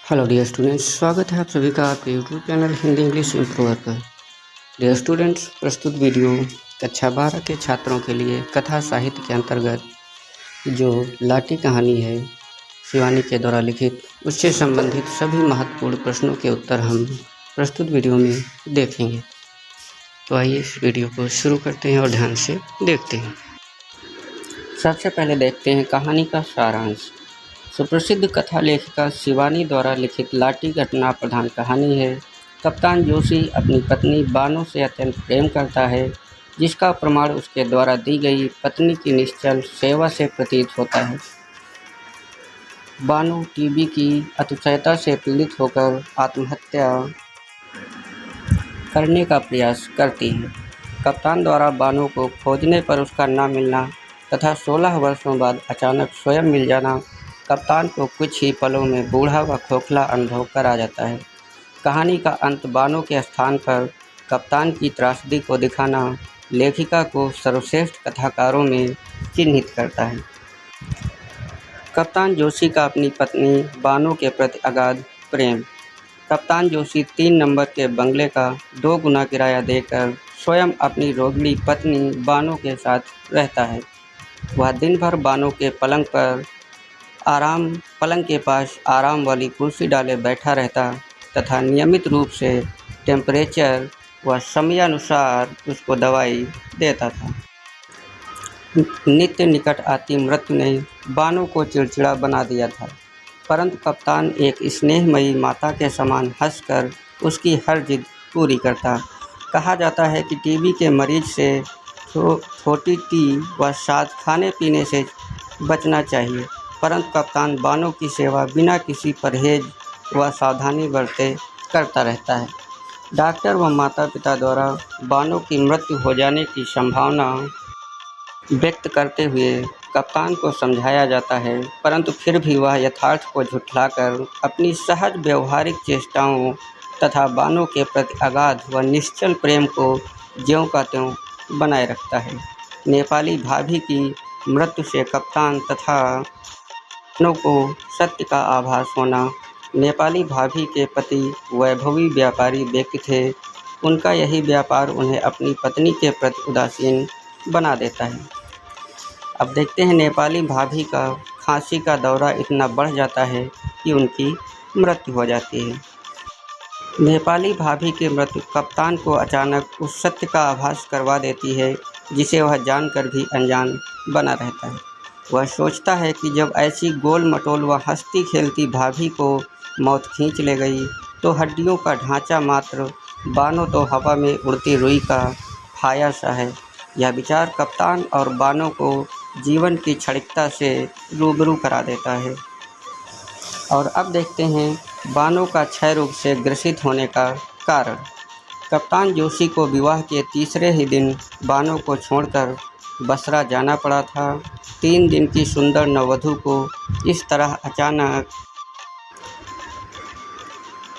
Hello dear students, स्वागत है आप सभी का आपके YouTube channel Hindi English improver पर। डियर स्टूडेंट्स, प्रस्तुत वीडियो कक्षा 12 के छात्रों के लिए कथा साहित्य के अंतर्गत जो लाठी कहानी है शिवानी के द्वारा लिखित, उससे संबंधित सभी महत्वपूर्ण प्रश्नों के उत्तर हम प्रस्तुत वीडियो में देखेंगे। तो आइए इस वीडियो को शुरू करते हैं और ध्यान से देखते हैं। सबसे पहले देखते हैं कहानी का सारांश। सुप्रसिद्ध कथा लेखिका शिवानी द्वारा लिखित लाठी घटना प्रधान कहानी है। कप्तान जोशी अपनी पत्नी बानो से अत्यंत प्रेम करता है, जिसका प्रमाण उसके द्वारा दी गई पत्नी की निश्चल सेवा से प्रतीत होता है। बानो टीबी की अतिशयता से पीड़ित होकर आत्महत्या करने का प्रयास करती है। कप्तान द्वारा बानो को खोजने पर उसका न मिलना तथा 16 वर्षों बाद अचानक स्वयं मिल जाना कप्तान को कुछ ही पलों में बूढ़ा व खोखला अनुभव करा जाता है। कहानी का अंत बानो के स्थान पर कप्तान की त्रासदी को दिखाना लेखिका को सर्वश्रेष्ठ कथाकारों में चिन्हित करता है। कप्तान जोशी का अपनी पत्नी बानो के प्रति अगाध प्रेम। कप्तान जोशी 3 नंबर के बंगले का 2 गुना किराया देकर स्वयं अपनी रोगिणी पत्नी बानो के साथ रहता है। वह दिन भर बानो के पलंग के पास आराम वाली कुर्सी डाले बैठा रहता तथा नियमित रूप से टेम्परेचर व समयानुसार उसको दवाई देता था। नित्य निकट आती मृत्यु ने बानो को चिड़चिड़ा बना दिया था, परंतु कप्तान एक स्नेहमयी माता के समान हंसकर उसकी हर जिद पूरी करता। कहा जाता है कि टीबी के मरीज से छोटी टी व साथ खाने पीने से बचना चाहिए, परंतु कप्तान बानो की सेवा बिना किसी परहेज व सावधानी बरते करता रहता है। डॉक्टर व माता पिता द्वारा बानो की मृत्यु हो जाने की संभावना व्यक्त करते हुए कप्तान को समझाया जाता है, परंतु फिर भी वह यथार्थ को झुठलाकर अपनी सहज व्यवहारिक चेष्टाओं तथा बानो के प्रति अगाध व निश्चल प्रेम को ज्यों का त्यों बनाए रखता है। नेपाली भाभी की मृत्यु से कप्तान तथा बानो को सत्य का आभास होना। नेपाली भाभी के पति वैभवी व्यापारी व्यक्ति थे। उनका यही व्यापार उन्हें अपनी पत्नी के प्रति उदासीन बना देता है। अब देखते हैं नेपाली भाभी का खांसी का दौरा इतना बढ़ जाता है कि उनकी मृत्यु हो जाती है। नेपाली भाभी की मृत्यु कप्तान को अचानक उस सत्य का आभास करवा देती है जिसे वह जानकर भी अनजान बना रहता है। वह सोचता है कि जब ऐसी गोल मटोल व हंसती खेलती भाभी को मौत खींच ले गई तो हड्डियों का ढांचा मात्र बानो तो हवा में उड़ती रुई का फाया सा है। यह विचार कप्तान और बानो को जीवन की क्षणिकता से रूबरू करा देता है। और अब देखते हैं बानो का क्षय रोग से ग्रसित होने का कारण। कप्तान जोशी को विवाह के तीसरे ही दिन बानो को छोड़कर बसरा जाना पड़ा था। 3 दिन की सुंदर नववधु को इस तरह अचानक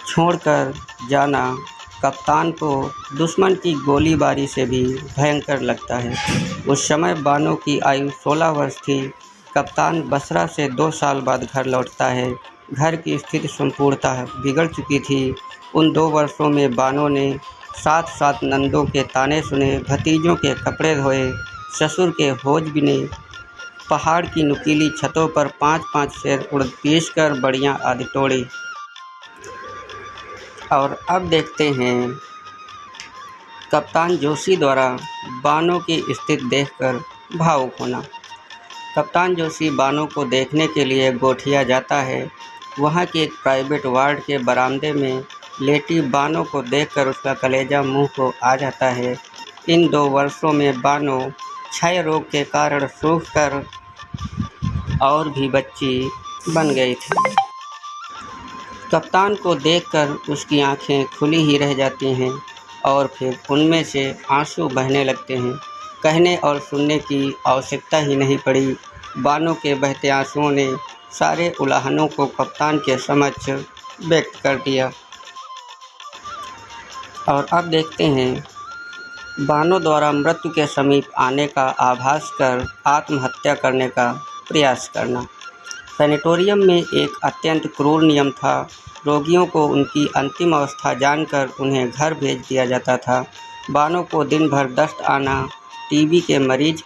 छोड़कर जाना कप्तान को दुश्मन की गोलीबारी से भी भयंकर लगता है। उस समय बानो की आयु 16 वर्ष थी। कप्तान बसरा से 2 साल बाद घर लौटता है। घर की स्थिति संपूर्णतः बिगड़ चुकी थी। उन 2 वर्षों में बानो ने 7 नंदों के ताने सुने, भतीजों के कपड़े धोए, ससुर के होज बिने, पहाड़ की नुकीली छतों पर 5-5 शेर उड़द पीस कर बड़ियाँ आदि तोड़ी। और अब देखते हैं कप्तान जोशी द्वारा बानो की स्थिति देखकर भावुक होना। कप्तान जोशी बानो को देखने के लिए गोठिया जाता है। वहाँ के एक प्राइवेट वार्ड के बरामदे में लेटी बानो को देखकर उसका कलेजा मुंह को आ जाता है। इन 2 वर्षों में बानो क्षय रोग के कारण सूखकर और भी बच्ची बन गई थी। कप्तान को देखकर उसकी आंखें खुली ही रह जाती हैं और फिर उनमें से आंसू बहने लगते हैं। कहने और सुनने की आवश्यकता ही नहीं पड़ी। बानो के बहते आंसुओं ने सारे उलाहनों को कप्तान के समक्ष व्यक्त कर दिया। और अब देखते हैं बानो द्वारा मृत्यु के समीप आने का आभास कर आत्महत्या करने का प्रयास करना। सैनिटोरियम में एक अत्यंत क्रूर नियम था रोगियों को उनकी अंतिम अवस्था जानकर उन्हें घर भेज दिया जाता था। बानों को दिन भर दस्त आना, टीबी के मरीज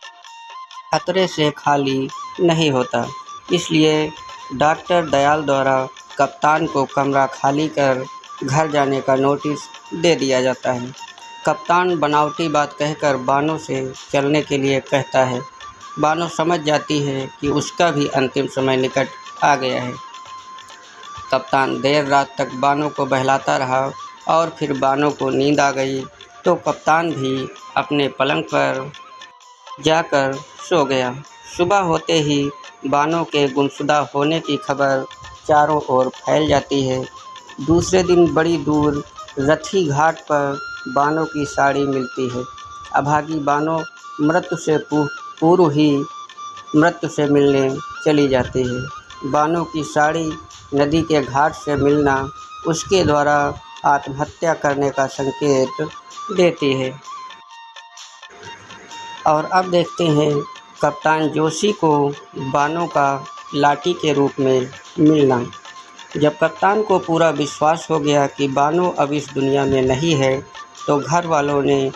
खतरे से खाली नहीं होता, इसलिए डॉक्टर दयाल द्वारा कप्तान को कमरा खाली कर घर जाने का नोटिस दे दिया जाता है। कप्तान बनावटी बात कहकर बानों से चलने के लिए कहता है। बानो समझ जाती है कि उसका भी अंतिम समय निकट आ गया है। कप्तान देर रात तक बानों को बहलाता रहा और फिर बानों को नींद आ गई तो कप्तान भी अपने पलंग पर जाकर सो गया। सुबह होते ही बानों के गुमशुदा होने की खबर चारों ओर फैल जाती है। दूसरे दिन बड़ी दूर रथी घाट पर बानों की साड़ी मिलती है। अभागी बानों मृत्यु से पूर्व ही मृत्यु से मिलने चली जाती है। बानों की साड़ी नदी के घाट से मिलना उसके द्वारा आत्महत्या करने का संकेत देती है। और अब देखते हैं कप्तान जोशी को बानों का लाठी के रूप में मिलना। जब कप्तान को पूरा विश्वास हो गया कि बानों अब इस दुनिया में नहीं है तो घर वालों ने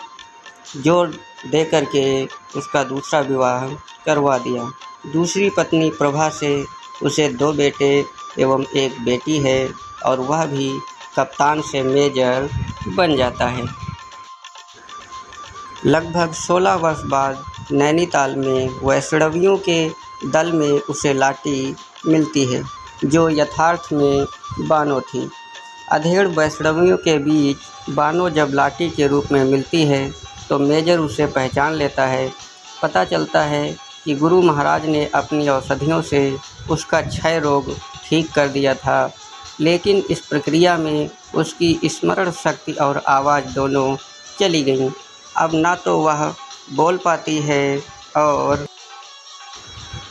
जोर दे करके उसका दूसरा विवाह करवा दिया। दूसरी पत्नी प्रभा से उसे 2 बेटे एवं 1 बेटी है और वह भी कप्तान से मेजर बन जाता है। लगभग 16 वर्ष बाद नैनीताल में वैष्णवियों के दल में उसे लाठी मिलती है जो यथार्थ में बानो थी। अधेड़ वैष्णवियों के बीच बानो जब लाठी के रूप में मिलती है तो मेजर उसे पहचान लेता है। पता चलता है कि गुरु महाराज ने अपनी औषधियों से उसका क्षय रोग ठीक कर दिया था, लेकिन इस प्रक्रिया में उसकी स्मरण शक्ति और आवाज़ दोनों चली गईं। अब ना तो वह बोल पाती है और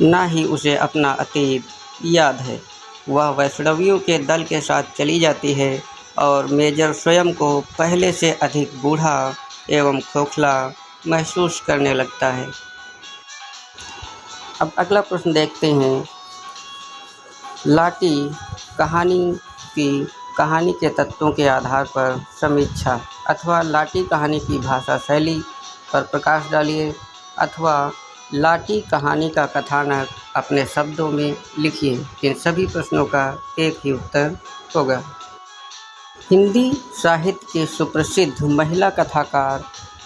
ना ही उसे अपना अतीत याद है। वह वैष्णवियों के दल के साथ चली जाती है और मेजर स्वयं को पहले से अधिक बूढ़ा एवं खोखला महसूस करने लगता है। अब अगला प्रश्न देखते हैं। लाठी कहानी के तत्वों के आधार पर समीक्षा अथवा लाठी कहानी की भाषा शैली पर प्रकाश डालिए अथवा लाठी कहानी का कथानक अपने शब्दों में लिखिए। इन सभी प्रश्नों का एक ही उत्तर होगा। हिंदी साहित्य के सुप्रसिद्ध महिला कथाकार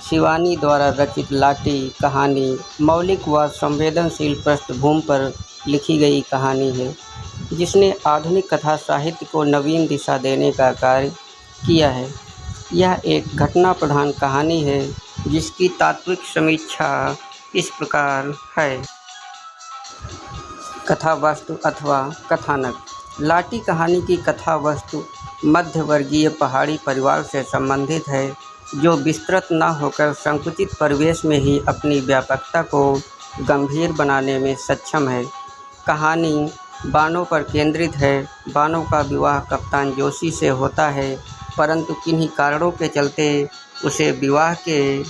शिवानी द्वारा रचित लाठी कहानी मौलिक व संवेदनशील पृष्ठभूमि पर लिखी गई कहानी है, जिसने आधुनिक कथा साहित्य को नवीन दिशा देने का कार्य किया है। यह एक घटना प्रधान कहानी है जिसकी तात्विक समीक्षा इस प्रकार है। कथा वस्तु अथवा कथानक। लाठी कहानी की कथा वस्तु मध्यवर्गीय पहाड़ी परिवार से संबंधित है जो विस्तृत न होकर संकुचित परिवेश में ही अपनी व्यापकता को गंभीर बनाने में सक्षम है। कहानी बानों पर केंद्रित है। बानों का विवाह कप्तान जोशी से होता है, परंतु किन्हीं कारणों के चलते उसे विवाह के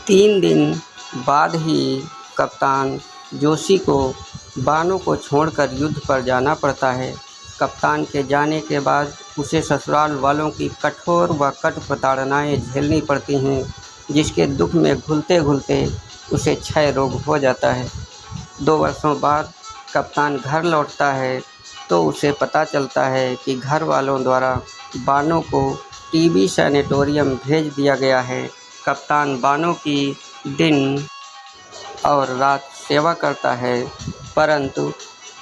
3 दिन बाद ही कप्तान जोशी को बानों को छोड़कर युद्ध पर जाना पड़ता है। कप्तान के जाने के बाद उसे ससुराल वालों की कठोर व कट प्रताड़नाएँ झेलनी पड़ती हैं, जिसके दुख में घुलते घुलते उसे क्षय रोग हो जाता है। 2 वर्षों बाद कप्तान घर लौटता है तो उसे पता चलता है कि घर वालों द्वारा बानों को टीबी सैनिटोरियम भेज दिया गया है। कप्तान बानों की दिन और रात सेवा करता है, परंतु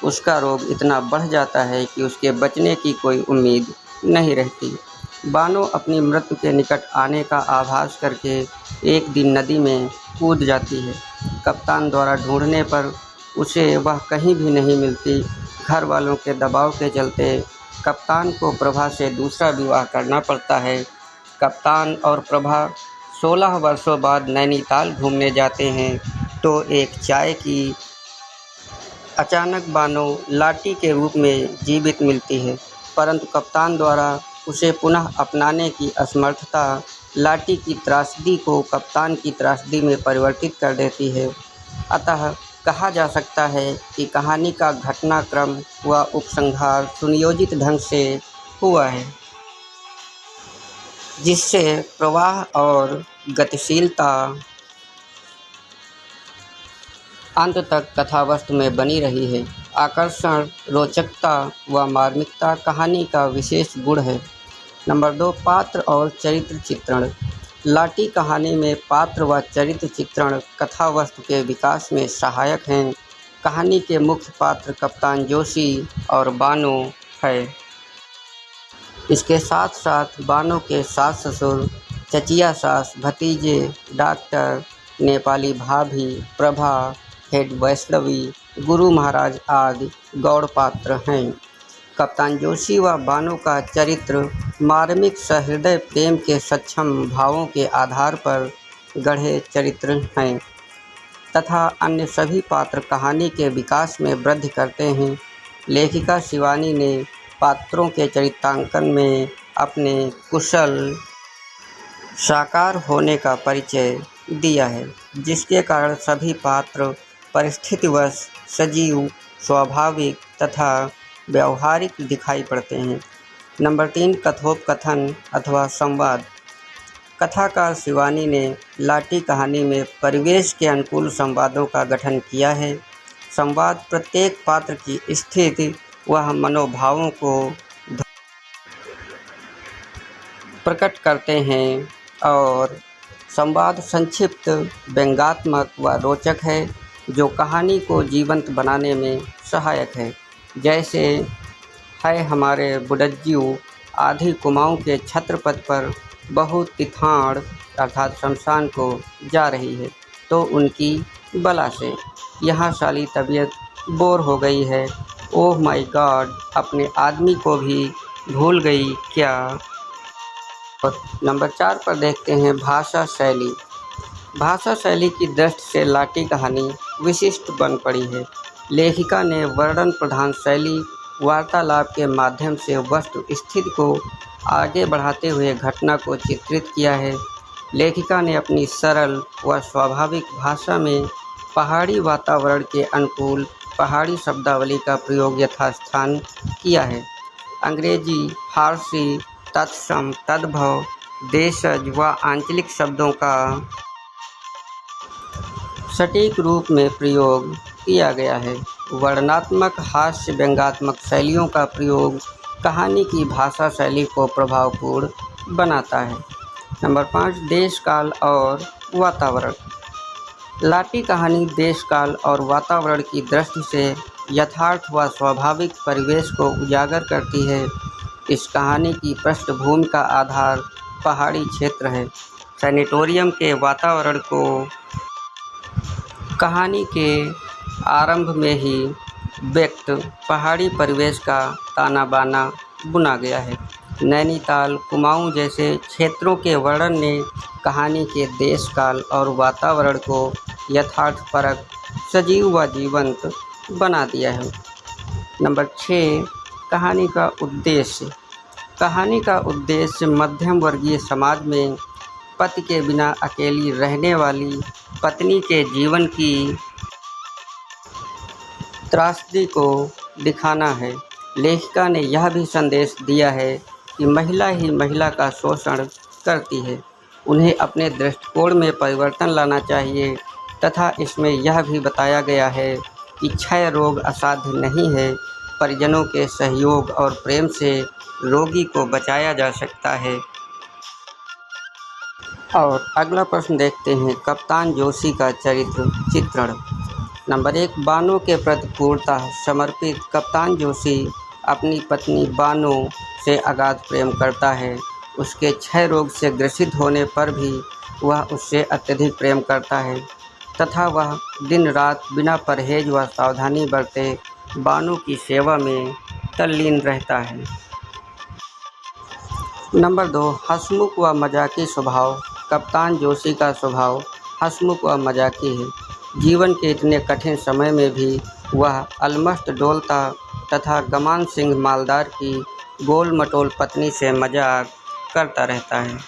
उसका रोग इतना बढ़ जाता है कि उसके बचने की कोई उम्मीद नहीं रहती। बानो अपनी मृत्यु के निकट आने का आभास करके एक दिन नदी में कूद जाती है। कप्तान द्वारा ढूंढने पर उसे वह कहीं भी नहीं मिलती। घर वालों के दबाव के चलते कप्तान को प्रभा से दूसरा विवाह करना पड़ता है। कप्तान और प्रभा 16 वर्षों बाद नैनीताल घूमने जाते हैं तो एक चाय की अचानक बानो लाठी के रूप में जीवित मिलती है, परंतु कप्तान द्वारा उसे पुनः अपनाने की असमर्थता लाठी की त्रासदी को कप्तान की त्रासदी में परिवर्तित कर देती है। अतः कहा जा सकता है कि कहानी का घटनाक्रम व उपसंहार सुनियोजित ढंग से हुआ है, जिससे प्रवाह और गतिशीलता अंत तक कथावस्तु में बनी रही है। आकर्षण, रोचकता व मार्मिकता कहानी का विशेष गुण है। नंबर 2, पात्र और चरित्र चित्रण। लाटी कहानी में पात्र व चरित्र चित्रण कथावस्तु के विकास में सहायक हैं। कहानी के मुख्य पात्र कप्तान जोशी और बानो है। इसके साथ साथ बानो के सास ससुर, चचिया सास, भतीजे, डॉक्टर, नेपाली भाभी, प्रभा, हेड वैष्णवी, गुरु महाराज आदि गौड़ पात्र हैं। कप्तान जोशी व बानो का चरित्र मार्मिक सहृदय प्रेम के सक्षम भावों के आधार पर गढ़े चरित्र हैं तथा अन्य सभी पात्र कहानी के विकास में वृद्धि करते हैं। लेखिका शिवानी ने पात्रों के चरित्रांकन में अपने कुशल साकार होने का परिचय दिया है, जिसके कारण सभी पात्र परिस्थितिवश, सजीव, स्वाभाविक तथा व्यावहारिक दिखाई पड़ते हैं। नंबर 3, कथोपकथन अथवा संवाद। कथाकार शिवानी ने लाटी कहानी में परिवेश के अनुकूल संवादों का गठन किया है। संवाद प्रत्येक पात्र की स्थिति व मनोभावों को प्रकट करते हैं और संवाद संक्षिप्त, व्यंग्यात्मक व रोचक है, जो कहानी को जीवंत बनाने में सहायक है। जैसे है हमारे बुडज्जू आधी कुमाऊं के छत्रपद पर बहुत तिथाड़ अर्थात शमशान को जा रही है, तो उनकी बला से यहाँ साली तबीयत बोर हो गई है। ओह माय गॉड, अपने आदमी को भी भूल गई क्या। नंबर 4 पर देखते हैं भाषा शैली। भाषा शैली की दृष्टि से लाटी कहानी विशिष्ट बन पड़ी है। लेखिका ने वर्णन प्रधान शैली, वार्तालाप के माध्यम से वस्तु स्थिति को आगे बढ़ाते हुए घटना को चित्रित किया है। लेखिका ने अपनी सरल व स्वाभाविक भाषा में पहाड़ी वातावरण के अनुकूल पहाड़ी शब्दावली का प्रयोग यथास्थान किया है। अंग्रेजी, फारसी, तत्सम, तद्भव, देशज व आंचलिक शब्दों का सटीक रूप में प्रयोग किया गया है। वर्णनात्मक, हास्य, व्यंग्यात्मक शैलियों का प्रयोग कहानी की भाषा शैली को प्रभावपूर्ण बनाता है। नंबर 5, देश, काल और वातावरण। लाटी कहानी देश, काल और वातावरण की दृष्टि से यथार्थ व स्वाभाविक परिवेश को उजागर करती है। इस कहानी की पृष्ठभूमि का आधार पहाड़ी क्षेत्र है। सैनिटोरियम के वातावरण को कहानी के आरंभ में ही व्यक्त पहाड़ी परिवेश का ताना बाना बुना गया है। नैनीताल, कुमाऊं जैसे क्षेत्रों के वर्णन ने कहानी के देश, काल और वातावरण को यथार्थपरक, सजीव व जीवंत बना दिया है। नंबर 6, कहानी का उद्देश्य। कहानी का उद्देश्य मध्यम वर्गीय समाज में पति के बिना अकेली रहने वाली पत्नी के जीवन की त्रासदी को दिखाना है। लेखिका ने यह भी संदेश दिया है कि महिला ही महिला का शोषण करती है, उन्हें अपने दृष्टिकोण में परिवर्तन लाना चाहिए तथा इसमें यह भी बताया गया है कि क्षय रोग असाध्य नहीं है, परिजनों के सहयोग और प्रेम से रोगी को बचाया जा सकता है। और अगला प्रश्न देखते हैं, कप्तान जोशी का चरित्र चित्रण। नंबर 1, बानो के प्रति पूर्णतः समर्पित कप्तान जोशी अपनी पत्नी बानो से अगाध प्रेम करता है। उसके क्षय रोग से ग्रसित होने पर भी वह उससे अत्यधिक प्रेम करता है तथा वह दिन रात बिना परहेज व सावधानी बरते बानो की सेवा में तल्लीन रहता है। नंबर 2, हंसमुख व मजाकी स्वभाव। कप्तान जोशी का स्वभाव हंसमुख व मजाकी है। जीवन के इतने कठिन समय में भी वह अलमस्त डोलता तथा गमान सिंह मालदार की गोल मटोल पत्नी से मजाक करता रहता है।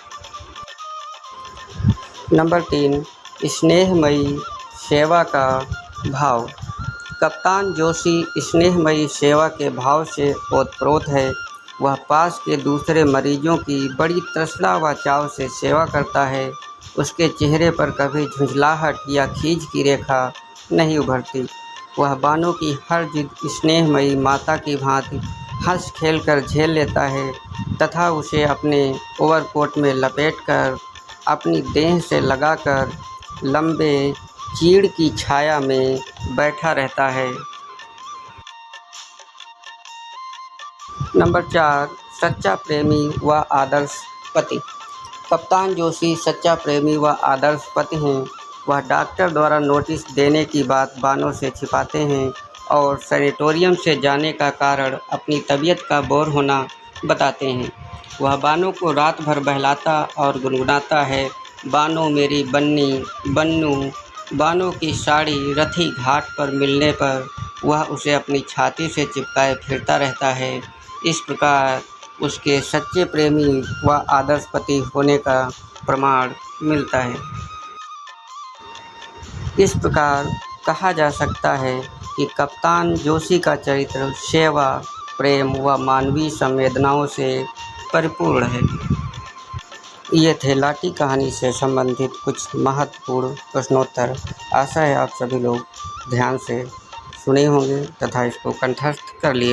नंबर 3, स्नेहमयी सेवा का भाव। कप्तान जोशी स्नेहमयी सेवा के भाव से ओतप्रोत है। वह पास के दूसरे मरीजों की बड़ी तृष्णा व चाव से सेवा करता है। उसके चेहरे पर कभी झुंझलाहट या खींच की रेखा नहीं उभरती। वह बानों की हर जिद स्नेहमयी माता की भांति हंस खेल कर झेल लेता है तथा उसे अपने ओवरकोट में लपेटकर अपनी देह से लगाकर लंबे चीड़ की छाया में बैठा रहता है। नंबर 4, सच्चा प्रेमी व आदर्श पति। कप्तान जोशी सच्चा प्रेमी व आदर्श पति हैं। वह डॉक्टर द्वारा नोटिस देने की बात बानों से छिपाते हैं और सैनिटोरियम से जाने का कारण अपनी तबीयत का बोर होना बताते हैं। वह बानों को रात भर बहलाता और गुनगुनाता है, बानो मेरी बन्नी बन्नू। बानों की साड़ी रथी घाट पर मिलने पर वह उसे अपनी छाती से चिपकाए फिरता रहता है। इस प्रकार उसके सच्चे प्रेमी व आदर्श पति होने का प्रमाण मिलता है। इस प्रकार कहा जा सकता है कि कप्तान जोशी का चरित्र सेवा, प्रेम व मानवीय संवेदनाओं से परिपूर्ण है। ये थे लाठी कहानी से संबंधित कुछ महत्वपूर्ण प्रश्नोत्तर। आशा है आप सभी लोग ध्यान से सुने होंगे तथा इसको कंठस्थ कर लिए होंगे।